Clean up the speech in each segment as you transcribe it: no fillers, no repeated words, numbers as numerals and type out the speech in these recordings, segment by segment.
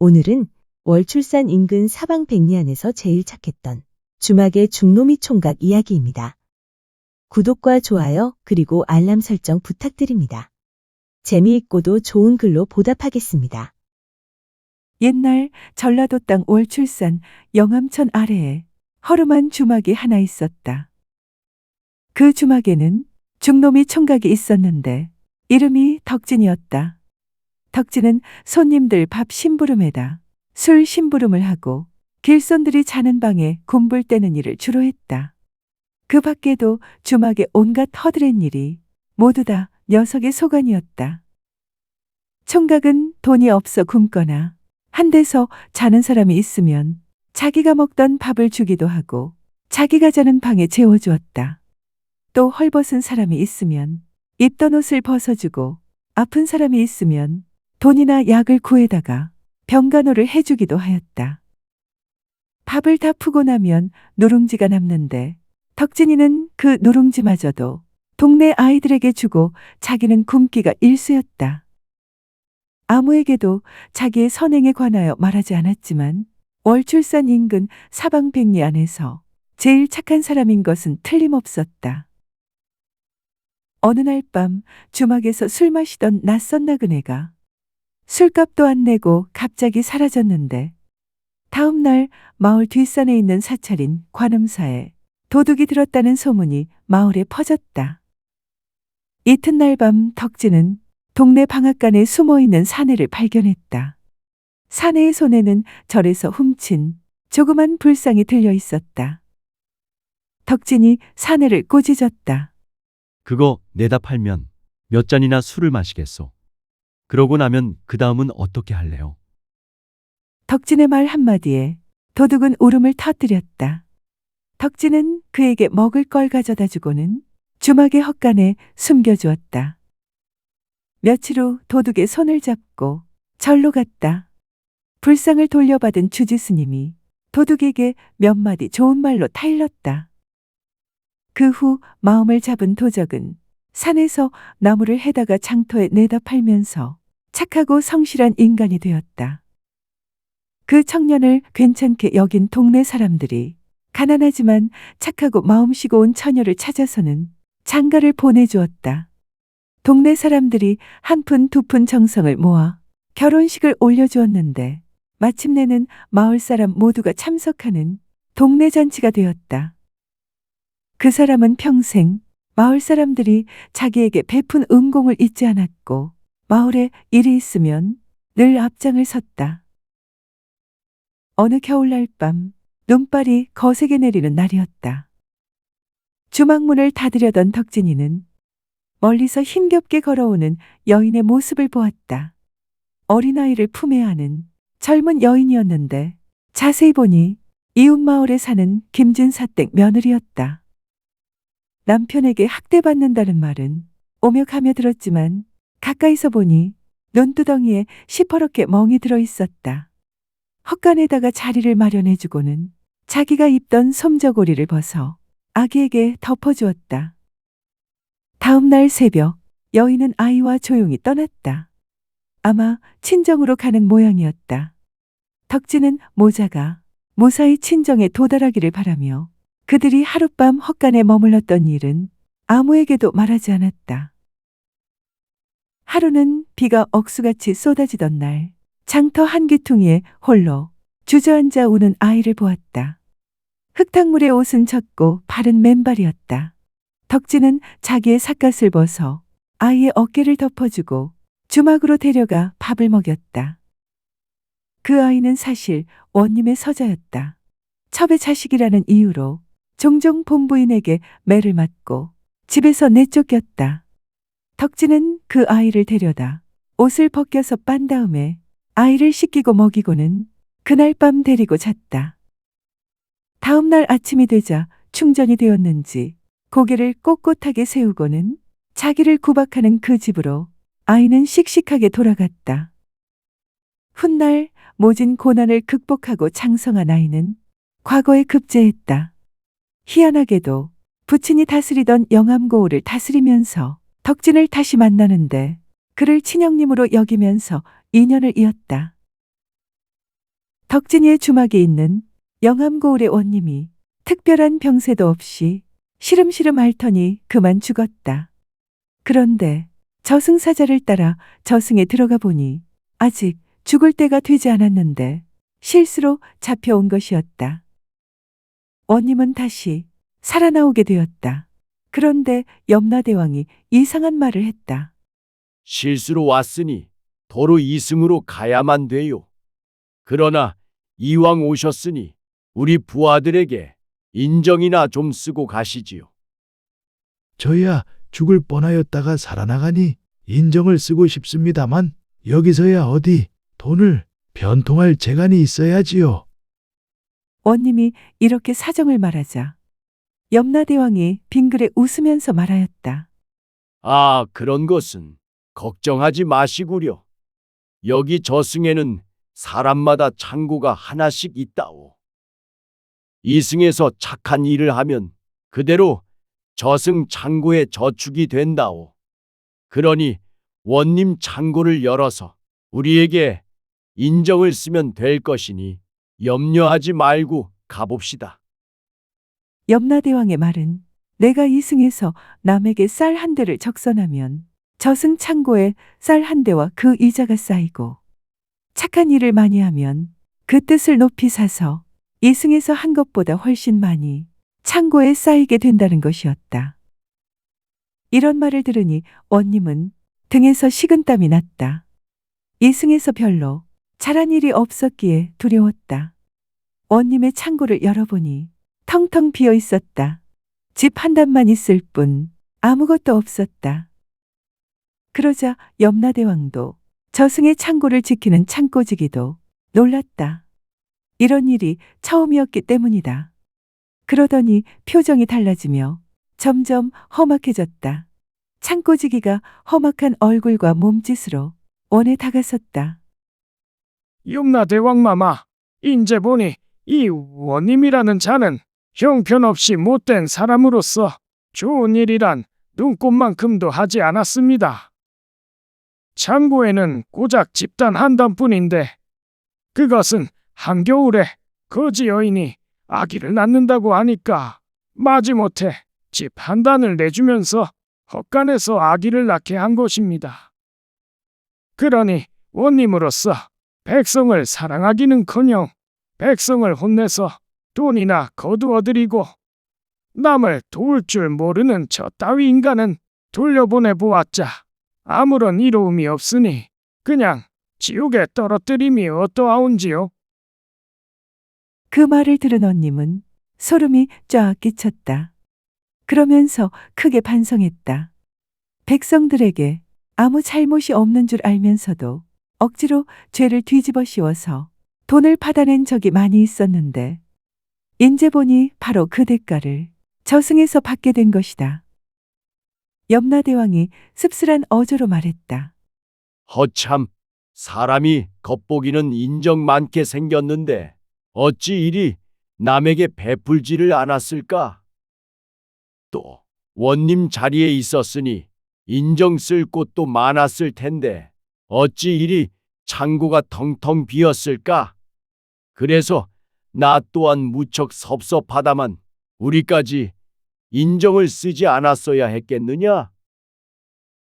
오늘은 월출산 인근 사방백리안에서 제일 착했던 주막의 중노미 총각 이야기입니다. 구독과 좋아요 그리고 알람 설정 부탁드립니다. 재미있고도 좋은 글로 보답하겠습니다. 옛날 전라도 땅 월출산 영암천 아래에 허름한 주막이 하나 있었다. 그 주막에는 중노미 총각이 있었는데 이름이 덕진이었다. 덕진은 손님들 밥 심부름에다 술 심부름을 하고 길손들이 자는 방에 굼불 떼는 일을 주로 했다. 그 밖에도 주막에 온갖 허드렛 일이 모두 다 녀석의 소관이었다. 총각은 돈이 없어 굶거나 한 데서 자는 사람이 있으면 자기가 먹던 밥을 주기도 하고 자기가 자는 방에 재워주었다. 또 헐벗은 사람이 있으면 입던 옷을 벗어주고 아픈 사람이 있으면 돈이나 약을 구해다가 병간호를 해주기도 하였다. 밥을 다 푸고 나면 누룽지가 남는데 덕진이는 그 누룽지마저도 동네 아이들에게 주고 자기는 굶기가 일쑤였다. 아무에게도 자기의 선행에 관하여 말하지 않았지만 월출산 인근 사방백리 안에서 제일 착한 사람인 것은 틀림없었다. 어느 날 밤 주막에서 술 마시던 낯선 나그네가 술값도 안 내고 갑자기 사라졌는데 다음 날 마을 뒷산에 있는 사찰인 관음사에 도둑이 들었다는 소문이 마을에 퍼졌다. 이튿날 밤 덕진은 동네 방앗간에 숨어있는 사내를 발견했다. 사내의 손에는 절에서 훔친 조그만 불상이 들려 있었다. 덕진이 사내를 꾸짖었다. 그거 내다 팔면 몇 잔이나 술을 마시겠소. 그러고 나면 그 다음은 어떻게 할래요? 덕진의 말 한마디에 도둑은 울음을 터뜨렸다. 덕진은 그에게 먹을 걸 가져다 주고는 주막의 헛간에 숨겨주었다. 며칠 후 도둑의 손을 잡고 절로 갔다. 불상을 돌려받은 주지스님이 도둑에게 몇 마디 좋은 말로 타일렀다. 그 후 마음을 잡은 도적은 산에서 나무를 해다가 장터에 내다 팔면서 착하고 성실한 인간이 되었다. 그 청년을 괜찮게 여긴 동네 사람들이 가난하지만 착하고 마음씨고 온 처녀를 찾아서는 장가를 보내주었다. 동네 사람들이 한 푼 두 푼 정성을 모아 결혼식을 올려주었는데 마침내는 마을 사람 모두가 참석하는 동네 잔치가 되었다. 그 사람은 평생 마을 사람들이 자기에게 베푼 은공을 잊지 않았고 마을에 일이 있으면 늘 앞장을 섰다. 어느 겨울날 밤 눈발이 거세게 내리는 날이었다. 주막문을 닫으려던 덕진이는 멀리서 힘겹게 걸어오는 여인의 모습을 보았다. 어린아이를 품에 안은 젊은 여인이었는데 자세히 보니 이웃 마을에 사는 김진사댁 며느리였다. 남편에게 학대받는다는 말은 오며 가며 들었지만 가까이서 보니 눈두덩이에 시퍼렇게 멍이 들어 있었다. 헛간에다가 자리를 마련해주고는 자기가 입던 솜저고리를 벗어 아기에게 덮어주었다. 다음 날 새벽 여인은 아이와 조용히 떠났다. 아마 친정으로 가는 모양이었다. 덕진은 모자가 무사히 친정에 도달하기를 바라며 그들이 하룻밤 헛간에 머물렀던 일은 아무에게도 말하지 않았다. 하루는 비가 억수같이 쏟아지던 날 장터 한 귀퉁이에 홀로 주저앉아 우는 아이를 보았다. 흙탕물에 옷은 젖고 발은 맨발이었다. 덕진은 자기의 삿갓을 벗어 아이의 어깨를 덮어주고 주막으로 데려가 밥을 먹였다. 그 아이는 사실 원님의 서자였다. 첩의 자식이라는 이유로 종종 본부인에게 매를 맞고 집에서 내쫓겼다. 덕진은 그 아이를 데려다 옷을 벗겨서 빤 다음에 아이를 씻기고 먹이고는 그날 밤 데리고 잤다. 다음 날 아침이 되자 충전이 되었는지 고개를 꼿꼿하게 세우고는 자기를 구박하는 그 집으로 아이는 씩씩하게 돌아갔다. 훗날 모진 고난을 극복하고 장성한 아이는 과거에 급제했다. 희한하게도 부친이 다스리던 영암고을을 다스리면서 덕진을 다시 만나는데 그를 친형님으로 여기면서 인연을 이었다. 덕진이의 주막에 있는 영암고을의 원님이 특별한 병세도 없이 시름시름 앓더니 그만 죽었다. 그런데 저승사자를 따라 저승에 들어가 보니 아직 죽을 때가 되지 않았는데 실수로 잡혀온 것이었다. 원님은 다시 살아나오게 되었다. 그런데 염라대왕이 이상한 말을 했다. 실수로 왔으니 도로 이승으로 가야만 돼요. 그러나 이왕 오셨으니 우리 부하들에게 인정이나 좀 쓰고 가시지요. 저야 죽을 뻔하였다가 살아나가니 인정을 쓰고 싶습니다만 여기서야 어디 돈을 변통할 재간이 있어야지요. 원님이 이렇게 사정을 말하자 염라대왕이 빙그레 웃으면서 말하였다. 아, 그런 것은 걱정하지 마시구려. 여기 저승에는 사람마다 창고가 하나씩 있다오. 이승에서 착한 일을 하면 그대로 저승 창고에 저축이 된다오. 그러니 원님 창고를 열어서 우리에게 인정을 쓰면 될 것이니 염려하지 말고 가봅시다. 염라대왕의 말은 내가 이승에서 남에게 쌀 한 대를 적선하면 저승 창고에 쌀 한 대와 그 이자가 쌓이고 착한 일을 많이 하면 그 뜻을 높이 사서 이승에서 한 것보다 훨씬 많이 창고에 쌓이게 된다는 것이었다. 이런 말을 들으니 원님은 등에서 식은땀이 났다. 이승에서 별로 잘한 일이 없었기에 두려웠다. 원님의 창고를 열어보니 텅텅 비어 있었다. 집 한 단만 있을 뿐 아무것도 없었다. 그러자 염라대왕도 저승의 창고를 지키는 창고지기도 놀랐다. 이런 일이 처음이었기 때문이다. 그러더니 표정이 달라지며 점점 험악해졌다. 창고지기가 험악한 얼굴과 몸짓으로 원에 다가섰다. 염라대왕마마, 인제 보니 이 원님이라는 자는 형편없이 못된 사람으로서 좋은 일이란 눈꼽만큼도 하지 않았습니다. 창고에는 고작 집단 한 단뿐인데 그것은 한겨울에 거지 여인이 아기를 낳는다고 하니까 마지못해 집 한 단을 내주면서 헛간에서 아기를 낳게 한 것입니다. 그러니 원님으로서 백성을 사랑하기는커녕 백성을 혼내서 돈이나 거두어들이고 남을 도울 줄 모르는 저 따위 인간은 돌려보내 보았자 아무런 이로움이 없으니 그냥 지옥에 떨어뜨림이 어떠하온지요? 그 말을 들은 원님은 소름이 쫙 끼쳤다. 그러면서 크게 반성했다. 백성들에게 아무 잘못이 없는 줄 알면서도 억지로 죄를 뒤집어 씌워서 돈을 받아낸 적이 많이 있었는데 인제 보니 바로 그 대가를 저승에서 받게 된 것이다. 염라대왕이 씁쓸한 어조로 말했다. 허참, 사람이 겉보기는 인정 많게 생겼는데 어찌 이리 남에게 베풀지를 않았을까? 또 원님 자리에 있었으니 인정 쓸 곳도 많았을 텐데 어찌 이리 창고가 텅텅 비었을까? 그래서 나 또한 무척 섭섭하다만 우리까지 인정을 쓰지 않았어야 했겠느냐?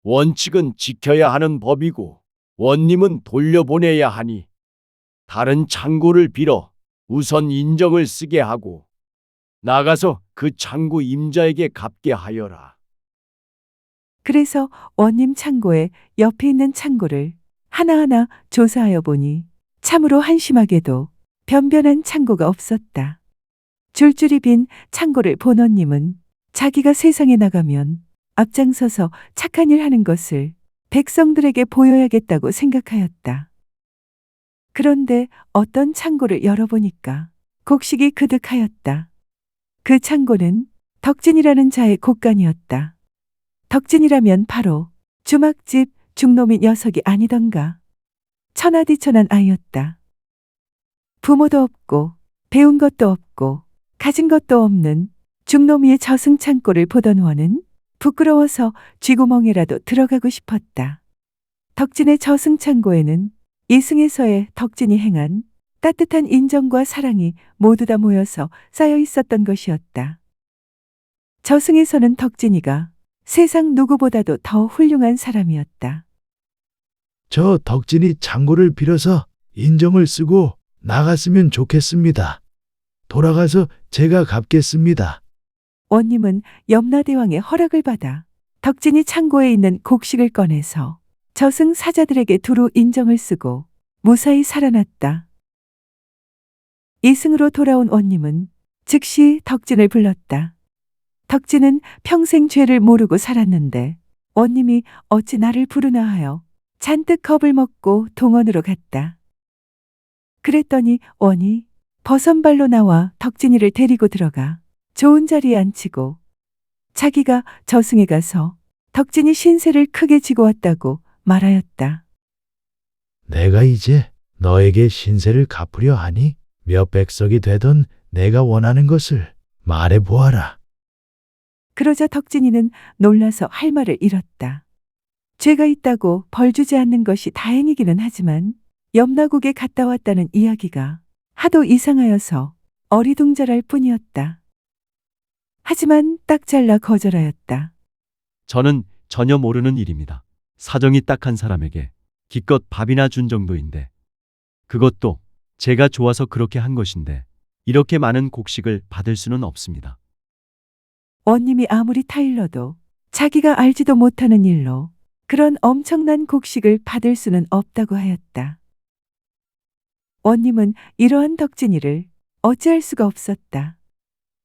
원칙은 지켜야 하는 법이고 원님은 돌려보내야 하니 다른 창고를 빌어 우선 인정을 쓰게 하고 나가서 그 창고 임자에게 갚게 하여라. 그래서 원님 창고에 옆에 있는 창고를 하나하나 조사하여 보니 참으로 한심하게도 변변한 창고가 없었다. 줄줄이 빈 창고를 본 원님은 자기가 세상에 나가면 앞장서서 착한 일 하는 것을 백성들에게 보여야겠다고 생각하였다. 그런데 어떤 창고를 열어보니까 곡식이 그득하였다. 그 창고는 덕진이라는 자의 곳간이었다. 덕진이라면 바로 주막집 중놈이 녀석이 아니던가. 천하디천한 아이였다. 부모도 없고 배운 것도 없고 가진 것도 없는 중놈이의 저승 창고를 보던 원은 부끄러워서 쥐구멍에라도 들어가고 싶었다. 덕진의 저승 창고에는 이승에서의 덕진이 행한 따뜻한 인정과 사랑이 모두 다 모여서 쌓여 있었던 것이었다. 저승에서는 덕진이가 세상 누구보다도 더 훌륭한 사람이었다. 저 덕진이 창고를 빌어서 인정을 쓰고 나갔으면 좋겠습니다. 돌아가서 제가 갚겠습니다. 원님은 염라대왕의 허락을 받아 덕진이 창고에 있는 곡식을 꺼내서 저승 사자들에게 두루 인정을 쓰고 무사히 살아났다. 이승으로 돌아온 원님은 즉시 덕진을 불렀다. 덕진은 평생 죄를 모르고 살았는데 원님이 어찌 나를 부르나 하여 잔뜩 겁을 먹고 동원으로 갔다. 그랬더니 원이 버선발로 나와 덕진이를 데리고 들어가 좋은 자리에 앉히고 자기가 저승에 가서 덕진이 신세를 크게 지고 왔다고 말하였다. 내가 이제 너에게 신세를 갚으려 하니 몇 백석이 되던 내가 원하는 것을 말해 보아라. 그러자 덕진이는 놀라서 할 말을 잃었다. 죄가 있다고 벌 주지 않는 것이 다행이기는 하지만 염라국에 갔다 왔다는 이야기가 하도 이상하여서 어리둥절할 뿐이었다. 하지만 딱 잘라 거절하였다. 저는 전혀 모르는 일입니다. 사정이 딱한 사람에게 기껏 밥이나 준 정도인데 그것도 제가 좋아서 그렇게 한 것인데 이렇게 많은 곡식을 받을 수는 없습니다. 원님이 아무리 타일러도 자기가 알지도 못하는 일로 그런 엄청난 곡식을 받을 수는 없다고 하였다. 원님은 이러한 덕진이를 어찌할 수가 없었다.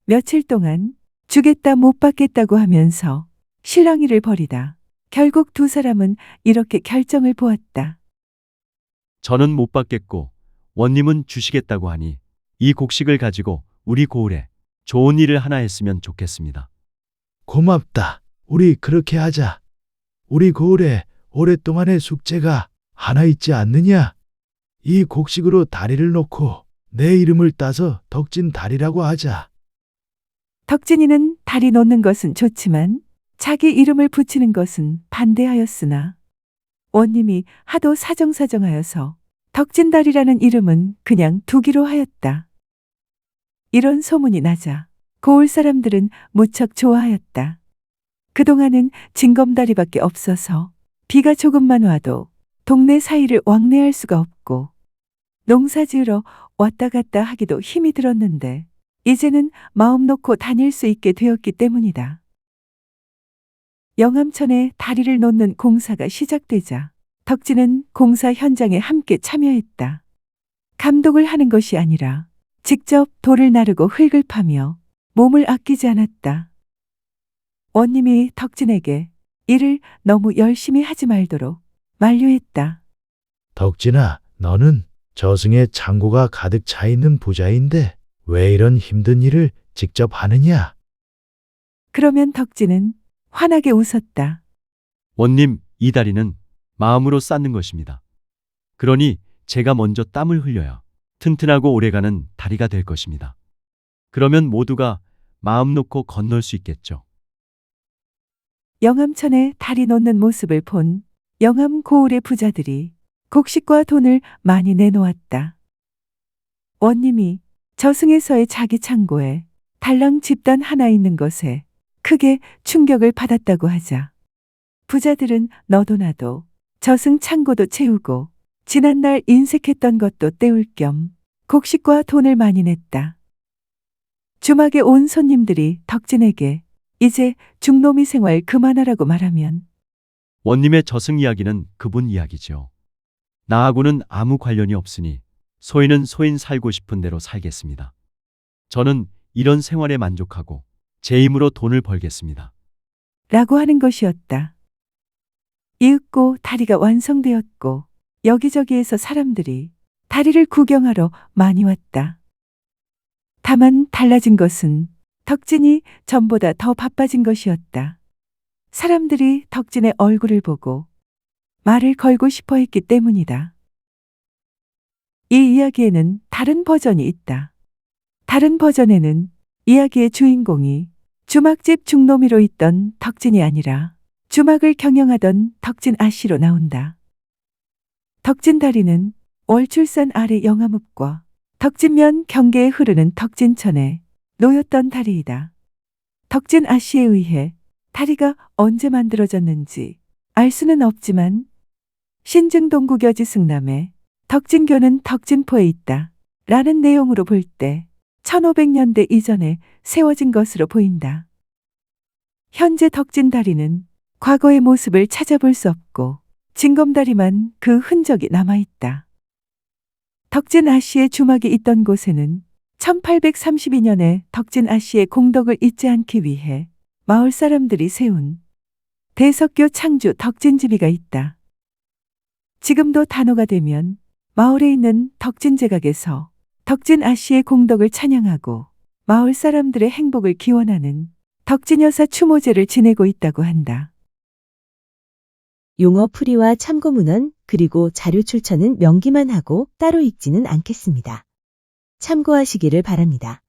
며칠 동안 주겠다 못 받겠다고 하면서 실랑이를 벌이다 결국 두 사람은 이렇게 결정을 보았다. 저는 못 받겠고 원님은 주시겠다고 하니 이 곡식을 가지고 우리 고을에 좋은 일을 하나 했으면 좋겠습니다. 고맙다. 우리 그렇게 하자. 우리 고을에 오랫동안의 숙제가 하나 있지 않느냐? 이 곡식으로 다리를 놓고 내 이름을 따서 덕진 다리라고 하자. 덕진이는 다리 놓는 것은 좋지만 자기 이름을 붙이는 것은 반대하였으나 원님이 하도 사정사정하여서 덕진다리라는 이름은 그냥 두기로 하였다. 이런 소문이 나자 고을 사람들은 무척 좋아하였다. 그동안은 징검다리밖에 없어서 비가 조금만 와도 동네 사이를 왕래할 수가 없고 농사 지으러 왔다 갔다 하기도 힘이 들었는데 이제는 마음 놓고 다닐 수 있게 되었기 때문이다. 영암천에 다리를 놓는 공사가 시작되자 덕진은 공사 현장에 함께 참여했다. 감독을 하는 것이 아니라 직접 돌을 나르고 흙을 파며 몸을 아끼지 않았다. 원님이 덕진에게 일을 너무 열심히 하지 말도록 만류했다. 덕진아, 너는 저승에 창고가 가득 차 있는 부자인데 왜 이런 힘든 일을 직접 하느냐? 그러면 덕진은 환하게 웃었다. 원님, 이 다리는 마음으로 쌓는 것입니다. 그러니 제가 먼저 땀을 흘려야 튼튼하고 오래가는 다리가 될 것입니다. 그러면 모두가 마음 놓고 건널 수 있겠죠. 영암천에 다리 놓는 모습을 본 영암 고을의 부자들이 곡식과 돈을 많이 내놓았다. 원님이 저승에서의 자기 창고에 달랑 집단 하나 있는 것에 크게 충격을 받았다고 하자 부자들은 너도 나도 저승 창고도 채우고 지난날 인색했던 것도 때울 겸 곡식과 돈을 많이 냈다. 주막에 온 손님들이 덕진에게 이제 중노미 생활 그만하라고 말하면 원님의 저승 이야기는 그분 이야기죠. 나하고는 아무 관련이 없으니 소인은 소인 살고 싶은 대로 살겠습니다. 저는 이런 생활에 만족하고 제 힘으로 돈을 벌겠습니다. 라고 하는 것이었다. 이윽고 다리가 완성되었고 여기저기에서 사람들이 다리를 구경하러 많이 왔다. 다만 달라진 것은 덕진이 전보다 더 바빠진 것이었다. 사람들이 덕진의 얼굴을 보고 말을 걸고 싶어 했기 때문이다. 이 이야기에는 다른 버전이 있다. 다른 버전에는 이야기의 주인공이 주막집 중노미로 있던 덕진이 아니라 주막을 경영하던 덕진 아씨로 나온다. 덕진 다리는 월출산 아래 영암읍과 덕진면 경계에 흐르는 덕진천에 놓였던 다리이다. 덕진 아씨에 의해 다리가 언제 만들어졌는지 알 수는 없지만 신증동구겨지 승남에 덕진교는 덕진포에 있다 라는 내용으로 볼 때 1500년대 이전에 세워진 것으로 보인다. 현재 덕진다리는 과거의 모습을 찾아볼 수 없고 징검다리만 그 흔적이 남아있다. 덕진 아씨의 주막이 있던 곳에는 1832년에 덕진 아씨의 공덕을 잊지 않기 위해 마을 사람들이 세운 대석교 창주 덕진지비가 있다. 지금도 단오가 되면 마을에 있는 덕진제각에서 덕진 아씨의 공덕을 찬양하고 마을 사람들의 행복을 기원하는 덕진여사 추모제를 지내고 있다고 한다. 용어 풀이와 참고 문헌 그리고 자료 출처는 명기만 하고 따로 읽지는 않겠습니다. 참고하시기를 바랍니다.